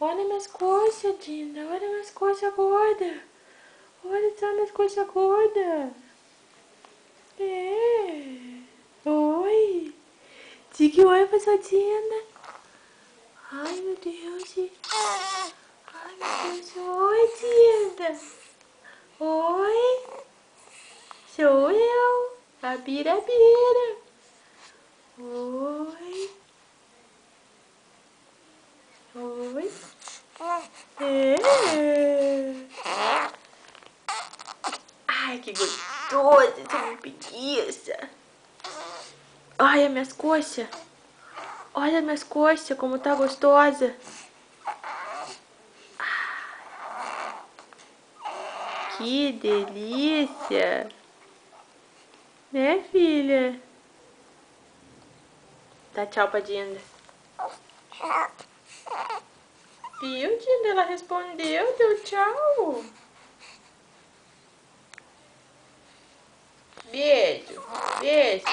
Olha minhas coxas, Dinda. Olha minhas coxas gordas. Olha só minhas coxas gordas. É. Oi. Diga oi pra sua Dinda. Ai, meu Deus. Ai, meu Deus. Oi, Dinda. Oi. Sou eu. A Bira-Bira. Oi. Oi. É. Ai, que gostoso, essa preguiça. Olha minhas coxas. Olha minhas coxas, como tá gostosa. Que delícia. Né, filha? Dá tchau pra Dinda. Viu, Dinda? Ela respondeu, deu tchau. Beijo. Beijo.